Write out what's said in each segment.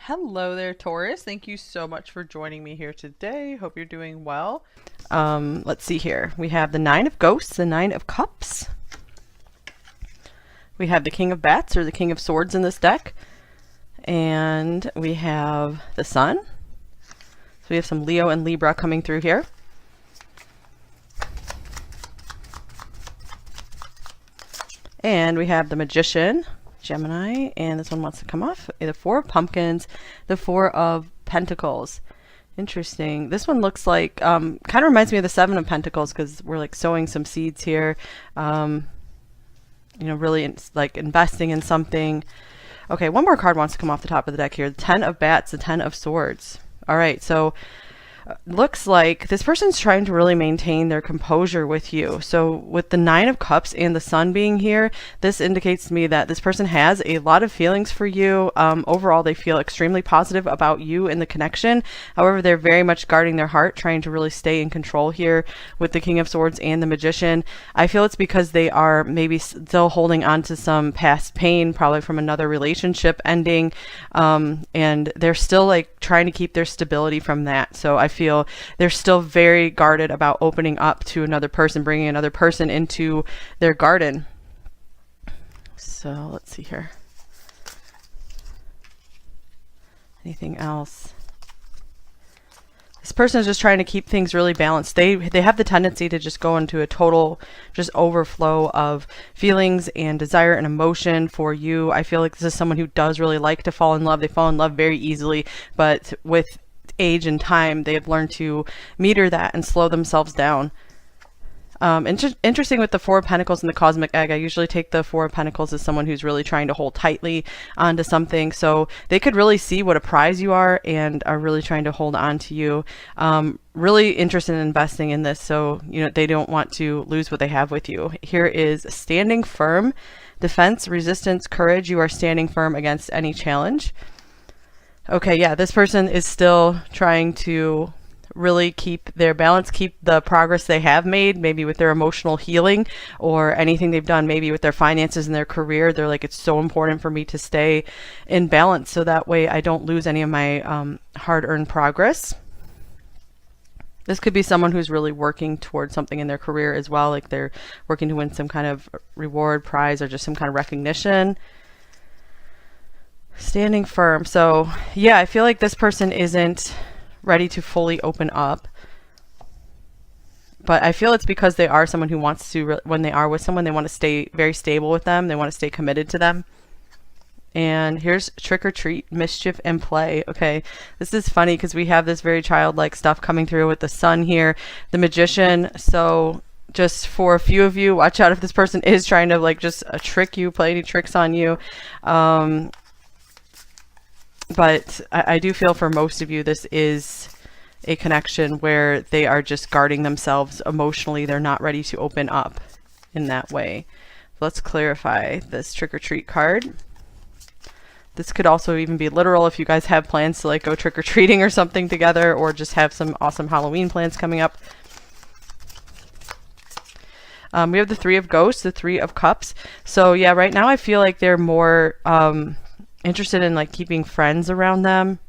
Hello there, Taurus. Thank you so much for joining me here today. Hope you're doing well. Let's see here. We have the Nine of Ghosts, the Nine of Cups. We have the King of Bats or the King of Swords in this deck. And we have the Sun. So we have some Leo and Libra coming through here. And we have the Magician, Gemini, and this one wants to come off. The Four of Pumpkins, the Four of Pentacles. Interesting. This one looks like, kind of reminds me of the Seven of Pentacles because we're like sowing some seeds here. You know, really like investing in something. Okay, one more card wants to come off the top of the deck here. The Ten of Bats, the Ten of Swords. All right, so looks like this person's trying to really maintain their composure with you. So with the Nine of Cups and the Sun being here, this indicates to me that this person has a lot of feelings for you. Overall, they feel extremely positive about you and the connection. However, they're very much guarding their heart, trying to really stay in control here with the King of Swords and the Magician. I feel it's because they are maybe still holding on to some past pain, probably from another relationship ending, and they're still like trying to keep their stability from that. So I feel they're still very guarded about opening up to another person, bringing another person into their garden. So let's see here. Anything else? This person is just trying to keep things really balanced. They have the tendency to just go into a total just overflow of feelings and desire and emotion for you. I feel like this is someone who does really like to fall in love. They fall in love very easily, but with age and time, they have learned to meter that and slow themselves down. Interesting with the Four of Pentacles and the Cosmic Egg, I usually take the Four of Pentacles as someone who's really trying to hold tightly onto something. So they could really see what a prize you are and are really trying to hold on to you. Really interested in investing in this, so you know they don't want to lose what they have with you. Here is standing firm, defense, resistance, courage. You are standing firm against any challenge. Okay, yeah, this person is still trying to really keep their balance, keep the progress they have made, maybe with their emotional healing or anything they've done, maybe with their finances and their career. They're like, it's so important for me to stay in balance so that way I don't lose any of my hard-earned progress. This could be someone who's really working towards something in their career as well, like they're working to win some kind of reward, prize, or just some kind of recognition. Standing firm. So yeah, I feel like this person isn't ready to fully open up, but I feel it's because they are someone who wants to, when they are with someone, they want to stay very stable with them. They want to stay committed to them. And here's trick or treat, mischief and play. Okay, this is funny because we have this very childlike stuff coming through with the Sun here, the Magician. So just for a few of you, watch out if this person is trying to like just trick you, play any tricks on you. But I do feel for most of you, this is a connection where they are just guarding themselves emotionally. They're not ready to open up in that way. Let's clarify this trick or treat card. This could also even be literal if you guys have plans to like go trick or treating or something together, or just have some awesome Halloween plans coming up. We have the Three of Ghosts, the Three of Cups. So yeah, right now I feel like they're more interested in like keeping friends around them,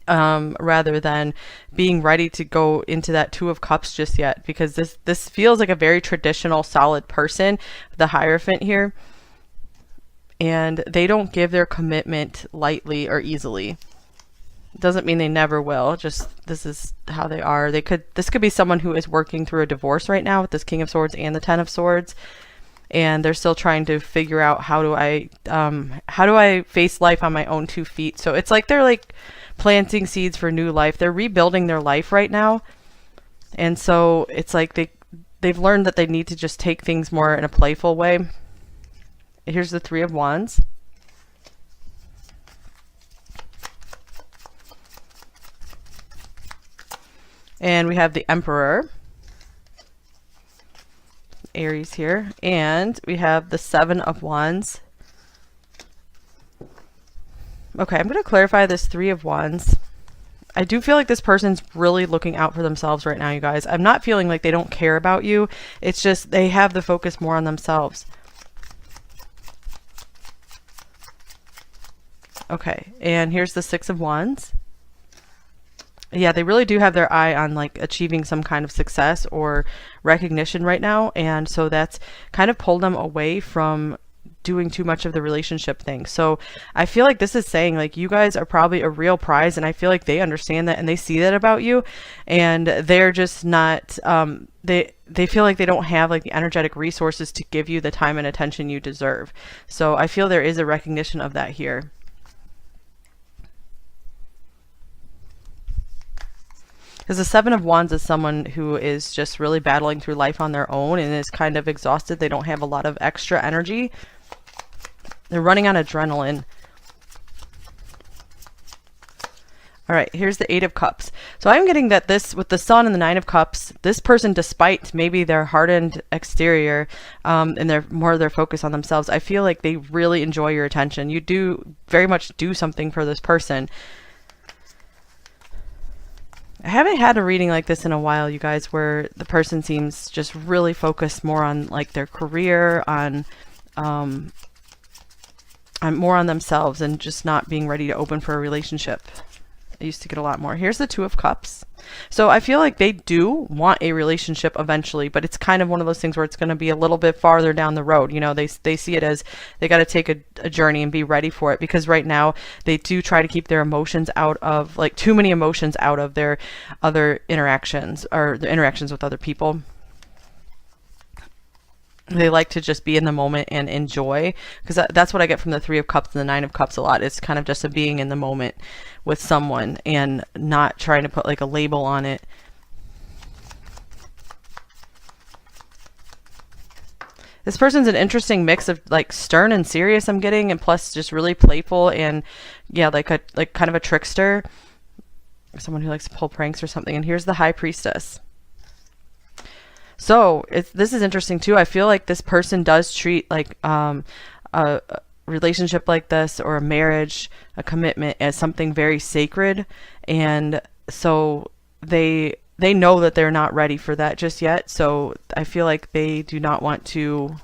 rather than being ready to go into that Two of Cups just yet, because this feels like a very traditional, solid person, the Hierophant here, and they don't give their commitment lightly or easily. Doesn't mean they never will, just this is how they are. This could be someone who is working through a divorce right now with this King of Swords and the Ten of Swords, and they're still trying to figure out how do I face life on my own 2 feet. So it's like they're like planting seeds for new life. They're rebuilding their life right now, and so it's like they've learned that they need to just take things more in a playful way. Here's the Three of Wands. And we have the Emperor, Aries here, and we have the Seven of Wands. Okay, I'm going to clarify this Three of Wands. I do feel like this person's really looking out for themselves right now, you guys. I'm not feeling like they don't care about you. It's just they have the focus more on themselves. Okay, and here's the Six of Wands. Yeah, they really do have their eye on like achieving some kind of success or recognition right now, and so that's kind of pulled them away from doing too much of the relationship thing. So I feel like this is saying like you guys are probably a real prize, and I feel like they understand that and they see that about you, and they're just not they feel like they don't have like the energetic resources to give you the time and attention you deserve. So I feel there is a recognition of that here. Because the Seven of Wands is someone who is just really battling through life on their own and is kind of exhausted. They don't have a lot of extra energy. They're running on adrenaline. All right, here's the Eight of Cups. So I'm getting that this, with the Sun and the Nine of Cups, this person, despite maybe their hardened exterior and their focus on themselves, I feel like they really enjoy your attention. You do very much do something for this person. I haven't had a reading like this in a while, you guys, where the person seems just really focused more on like their career, on more on themselves and just not being ready to open for a relationship. I used to get a lot more. Here's the Two of Cups. So I feel like they do want a relationship eventually, but it's kind of one of those things where it's going to be a little bit farther down the road. You know, they see it as they got to take a journey and be ready for it, because right now they do try to keep their emotions out of, like, too many emotions out of their other interactions or the interactions with other people. They like to just be in the moment and enjoy, because that's what I get from the Three of Cups and the Nine of Cups a lot. It's kind of just a being in the moment with someone and not trying to put like a label on it. This person's an interesting mix of like stern and serious, I'm getting, and plus just really playful and yeah, like kind of a trickster, someone who likes to pull pranks or something. And here's the High Priestess. So this is interesting too. I feel like this person does treat like a relationship like this, or a marriage, a commitment, as something very sacred, and so they know that they're not ready for that just yet. So I feel like they do not want to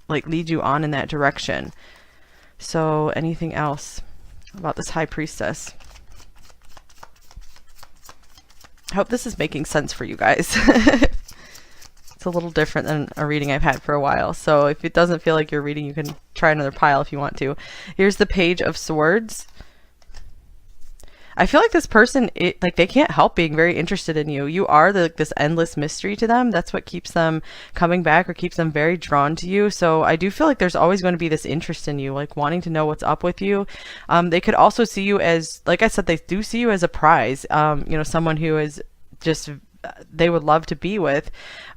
like lead you on in that direction. So anything else about this High Priestess? I hope this is making sense for you guys. It's a little different than a reading I've had for a while. So if it doesn't feel like your reading, you can try another pile if you want to. Here's the Page of Swords. I feel like this person, like they can't help being very interested in you. You are this endless mystery to them. That's what keeps them coming back or keeps them very drawn to you. So I do feel like there's always going to be this interest in you, like wanting to know what's up with you. They could also see you as, like I said, they do see you as a prize. You know, someone who is just, they would love to be with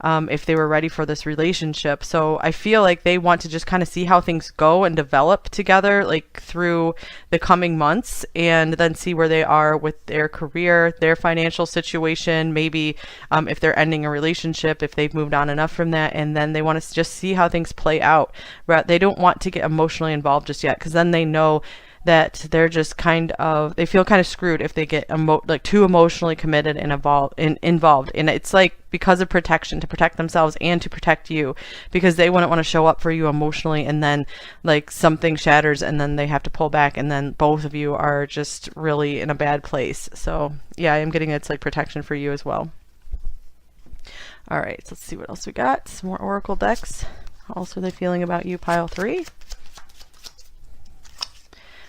if they were ready for this relationship. So I feel like they want to just kind of see how things go and develop together, like through the coming months, and then see where they are with their career, their financial situation, maybe if they're ending a relationship, if they've moved on enough from that, and then they want to just see how things play out. They don't want to get emotionally involved just yet, because then they know that they're just kind of, they feel kind of screwed if they get like too emotionally committed and involved. And it's like because of protection, to protect themselves and to protect you, because they wouldn't want to show up for you emotionally and then like something shatters and then they have to pull back and then both of you are just really in a bad place. So yeah, I am getting it's like protection for you as well. All right, so let's see what else we got. Some more oracle decks. How else are they feeling about you, pile 3?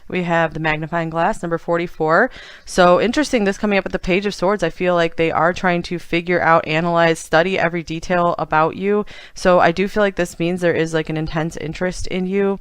We have the magnifying glass, number 44. So interesting, this coming up at the Page of Swords. I feel like they are trying to figure out, analyze, study every detail about you. So I do feel like this means there is like an intense interest in you.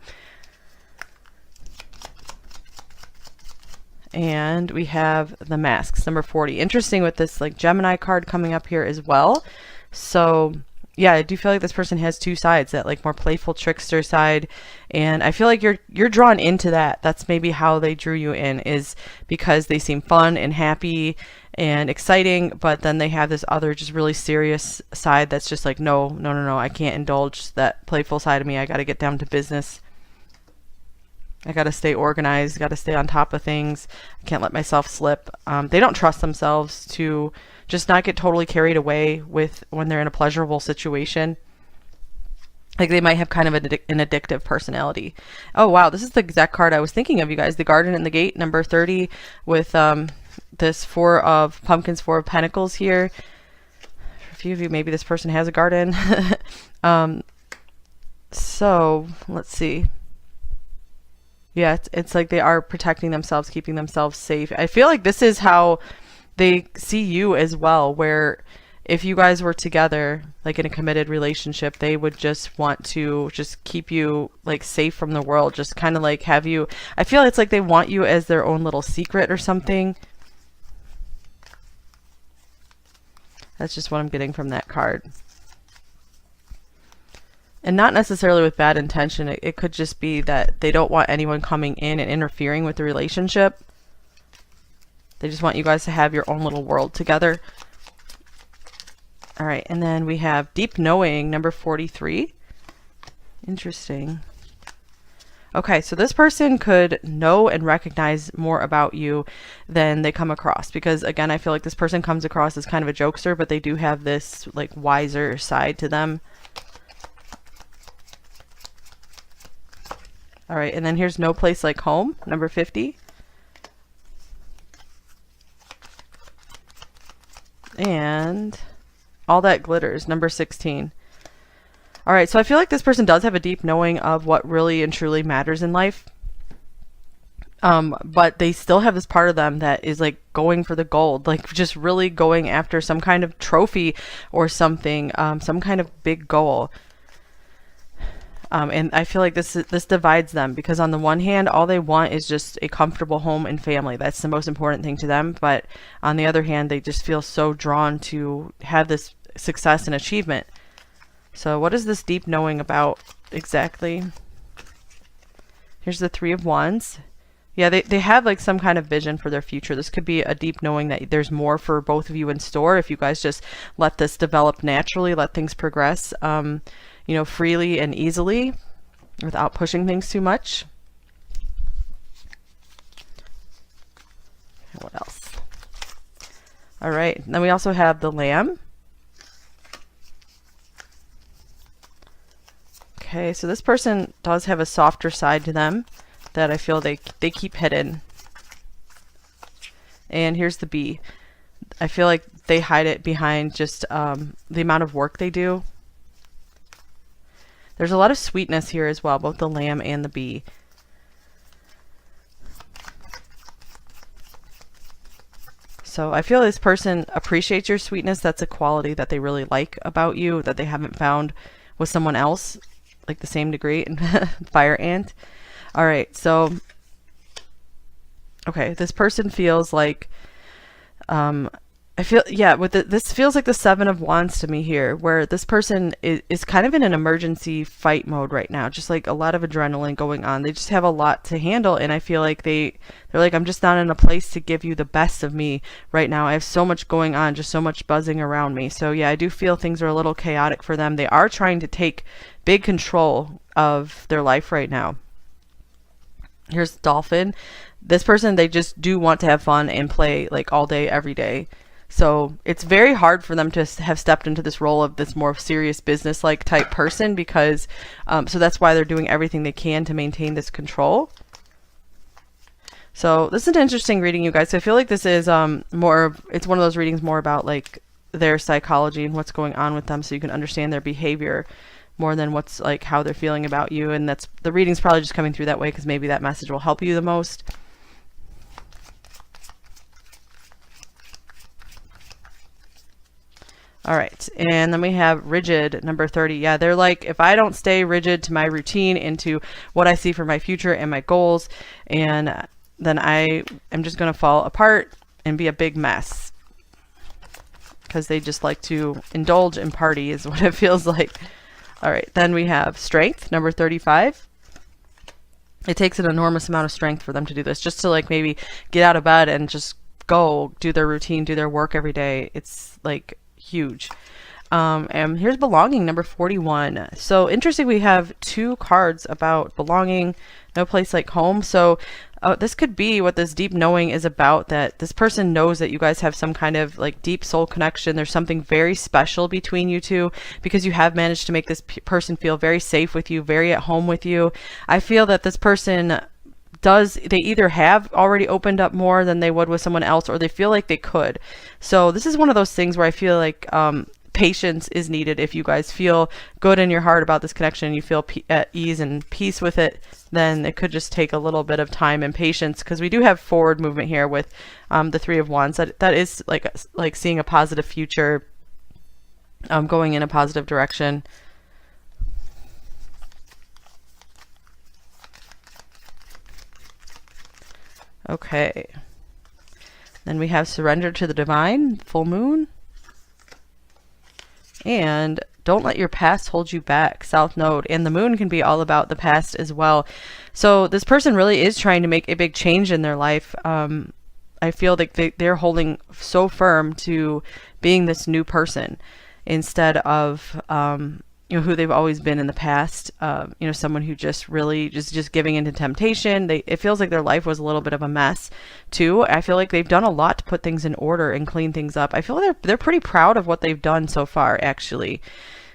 And we have the masks, number 40. Interesting with this like Gemini card coming up here as well. So yeah, I do feel like this person has two sides, that like more playful trickster side, and I feel like you're drawn into that. That's maybe how they drew you in, is because they seem fun and happy and exciting, but then they have this other just really serious side that's just like, no, I can't indulge that playful side of me. I got to get down to business. I got to stay organized, got to stay on top of things. I can't let myself slip. They don't trust themselves to just not get totally carried away with when they're in a pleasurable situation. Like they might have kind of an addictive personality. Oh wow, this is the exact card I was thinking of, you guys. The Garden and the Gate, number 30, with this 4 of Pumpkins, 4 of Pentacles here. For a few of you, maybe this person has a garden. So let's see. Yeah, it's like they are protecting themselves, keeping themselves safe. I feel like this is how they see you as well, where if you guys were together, like in a committed relationship, they would just want to just keep you like safe from the world, just kind of like have you, I feel it's like they want you as their own little secret or something. That's just what I'm getting from that card. And not necessarily with bad intention. It could just be that they don't want anyone coming in and interfering with the relationship. They just want you guys to have your own little world together. All right, and then we have Deep Knowing, number 43. Interesting. Okay, so this person could know and recognize more about you than they come across, because again, I feel like this person comes across as kind of a jokester, but they do have this like wiser side to them. All right, and then here's No Place Like Home, number 50. And All That Glitters, number 16. All right, so I feel like this person does have a deep knowing of what really and truly matters in life. But they still have this part of them that is like going for the gold, like just really going after some kind of trophy or something, some kind of big goal. And I feel like this divides them, because on the one hand, all they want is just a comfortable home and family. That's the most important thing to them. But on the other hand, they just feel so drawn to have this success and achievement. So what is this deep knowing about exactly? Here's the 3 of Wands. Yeah, they have like some kind of vision for their future. This could be a deep knowing that there's more for both of you in store if you guys just let this develop naturally, let things progress, you know, freely and easily without pushing things too much. What else? All right, then we also have the Lamb. Okay, so this person does have a softer side to them that I feel they keep hidden. And here's the Bee. I feel like they hide it behind just the amount of work they do. There's a lot of sweetness here as well, both the Lamb and the Bee. So I feel this person appreciates your sweetness. That's a quality that they really like about you that they haven't found with someone else, like the same degree. Fire Ant. All right, so okay, this person feels like I feel, yeah, with this feels like the 7 of Wands to me here, where this person is kind of in an emergency fight mode right now, just like a lot of adrenaline going on. They just have a lot to handle, and I feel like they're like, I'm just not in a place to give you the best of me right now. I have so much going on, just so much buzzing around me. So yeah, I do feel things are a little chaotic for them. They are trying to take big control of their life right now. Here's Dolphin. This person, they just do want to have fun and play like all day, every day. So it's very hard for them to have stepped into this role of this more serious business-like type person, because so that's why they're doing everything they can to maintain this control. So this is an interesting reading, you guys. So I feel like this is it's one of those readings more about like their psychology and what's going on with them, so you can understand their behavior more than what's like how they're feeling about you. And that's, the reading's probably just coming through that way because maybe that message will help you the most. All right, and then we have Rigid, number 30. Yeah, they're like, if I don't stay rigid to my routine, into what I see for my future and my goals, and then I am just going to fall apart and be a big mess. Because they just like to indulge and party is what it feels like. All right, then we have Strength, number 35. It takes an enormous amount of strength for them to do this, just to like maybe get out of bed and just go do their routine, do their work every day. It's like huge. And here's belonging, number 41. So interesting, we have two cards about belonging, no place like home. So this could be what this deep knowing is about, that this person knows that you guys have some kind of like deep soul connection. There's something very special between you two because you have managed to make this person feel very safe with you, very at home with you. I feel that this person they either have already opened up more than they would with someone else, or they feel like they could. So this is one of those things where I feel like patience is needed. If you guys feel good in your heart about this connection, you feel at ease and peace with it, then it could just take a little bit of time and patience, because we do have forward movement here with the Three of Wands. That is like seeing a positive future, going in a positive direction. Okay. Then we have surrender to the divine, full moon. And don't let your past hold you back, South Node. And the moon can be all about the past as well. So this person really is trying to make a big change in their life. I feel like they're holding so firm to being this new person instead of who they've always been in the past. Someone who just really just giving into temptation. It feels like their life was a little bit of a mess too. I feel like they've done a lot to put things in order and clean things up. I feel like they're pretty proud of what they've done so far, actually.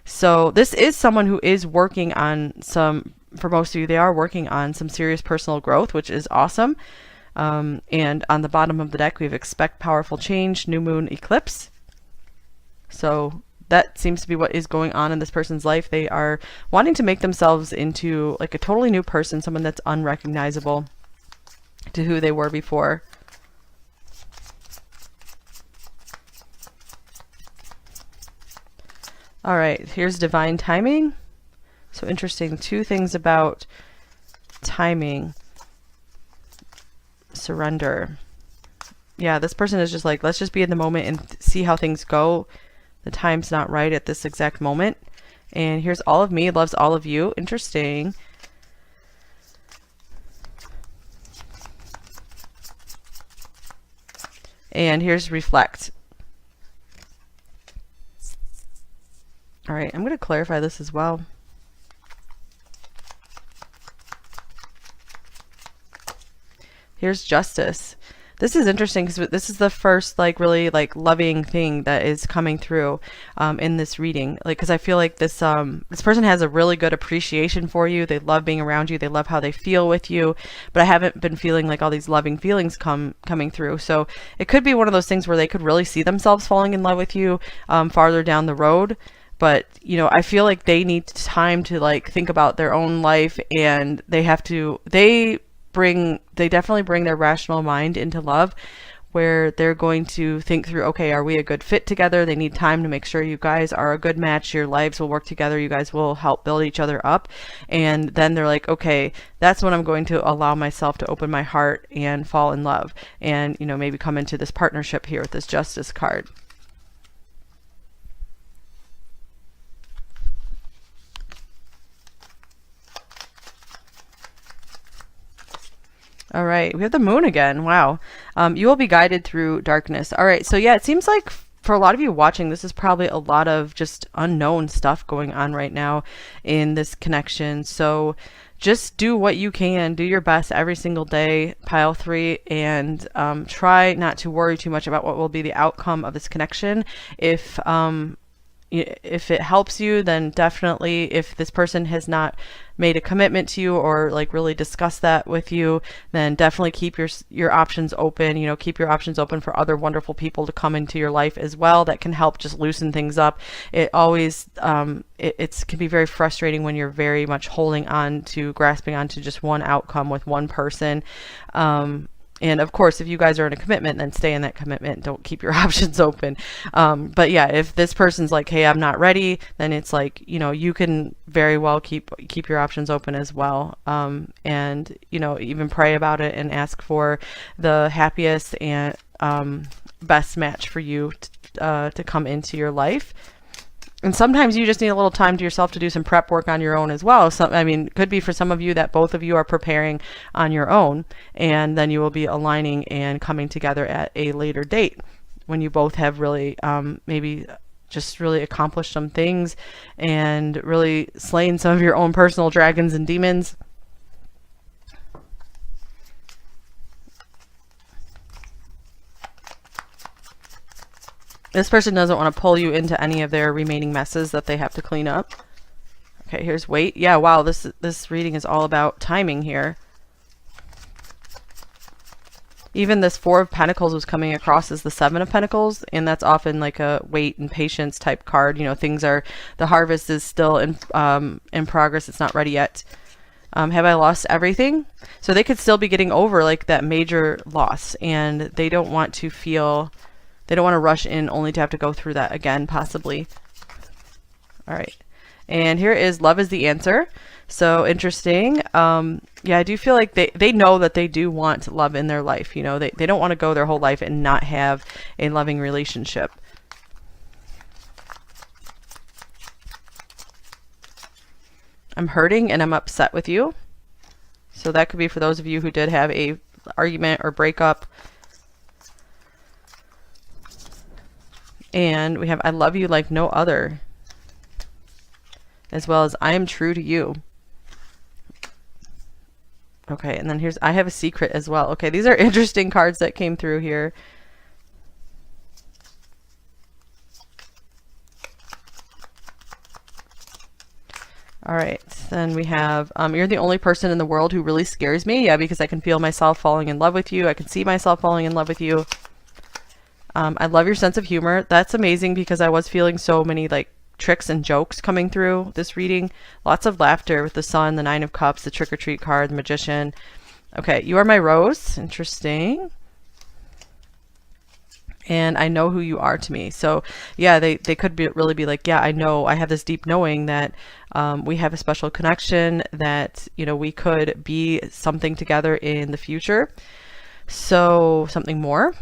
So this is someone who is working on for most of you, they are working on some serious personal growth, which is awesome. And on the bottom of the deck, we have expect powerful change, new moon, eclipse. So that seems to be what is going on in this person's life. They are wanting to make themselves into like a totally new person, someone that's unrecognizable to who they were before. All right, here's divine timing. So interesting, two things about timing. Surrender. Yeah, this person is just like, let's just be in the moment and see how things go. The time's not right at this exact moment. And here's all of me loves all of you. Interesting. And here's reflect. All right, I'm going to clarify this as well. Here's justice. This is interesting because this is the first really loving thing that is coming through in this reading. Because I feel like this person has a really good appreciation for you. They love being around you. They love how they feel with you. But I haven't been feeling like all these loving feelings coming through. So it could be one of those things where they could really see themselves falling in love with you farther down the road. But, I feel like they need time to think about their own life, and they definitely bring their rational mind into love, where they're going to think through, okay, are we a good fit together? They need time to make sure you guys are a good match. Your lives will work together. You guys will help build each other up. And then they're like, okay, that's when I'm going to allow myself to open my heart and fall in love, and, maybe come into this partnership here with this justice card. All right, we have the moon again. Wow. You will be guided through darkness. All right, so yeah, it seems like for a lot of you watching, this is probably a lot of just unknown stuff going on right now in this connection. So just do what you can. Do your best every single day, pile 3, and try not to worry too much about what will be the outcome of this connection. If it helps you, then definitely, if this person has not made a commitment to you or really discussed that with you, then definitely keep your options open. Keep your options open for other wonderful people to come into your life as well that can help just loosen things up. It always it can be very frustrating when you're very much grasping onto just one outcome with one person. And of course, if you guys are in a commitment, then stay in that commitment. Don't keep your options open. But yeah, if this person's like, hey, I'm not ready, then it's like, you can very well keep your options open as well. And, even pray about it and ask for the happiest and best match for you to come into your life. And sometimes you just need a little time to yourself to do some prep work on your own as well. So, it could be for some of you that both of you are preparing on your own, and then you will be aligning and coming together at a later date when you both have really maybe just really accomplished some things and really slain some of your own personal dragons and demons. This person doesn't want to pull you into any of their remaining messes that they have to clean up. Okay, here's wait. Yeah, wow, this reading is all about timing here. Even this Four of Pentacles was coming across as the Seven of Pentacles, and that's often like a wait and patience type card. You know, things are, the harvest is still in progress. It's not ready yet. Have I lost everything? So they could still be getting over like that major loss, and they don't want to feel, they don't want to rush in only to have to go through that again, possibly. All right. And here is love is the answer. So interesting. Yeah, I do feel like they know that they do want love in their life. You know, they don't want to go their whole life and not have a loving relationship. I'm hurting and I'm upset with you. So that could be for those of you who did have a argument or breakup. And we have I love you like no other, as well as I am true to you. Okay, and then here's I have a secret as well. Okay, these are interesting cards that came through here. All right, then we have you're the only person in the world who really scares me. Yeah, because I can feel myself falling in love with you. I can see myself falling in love with you. I love your sense of humor. That's amazing, because I was feeling so many like tricks and jokes coming through this reading. Lots of laughter with the Sun, the Nine of Cups, the Trick-or-Treat card, the Magician. Okay, you are my rose. Interesting. And I know who you are to me. So yeah, they could really be like, yeah, I know, I have this deep knowing that we have a special connection, that, you know, we could be something together in the future. So something more.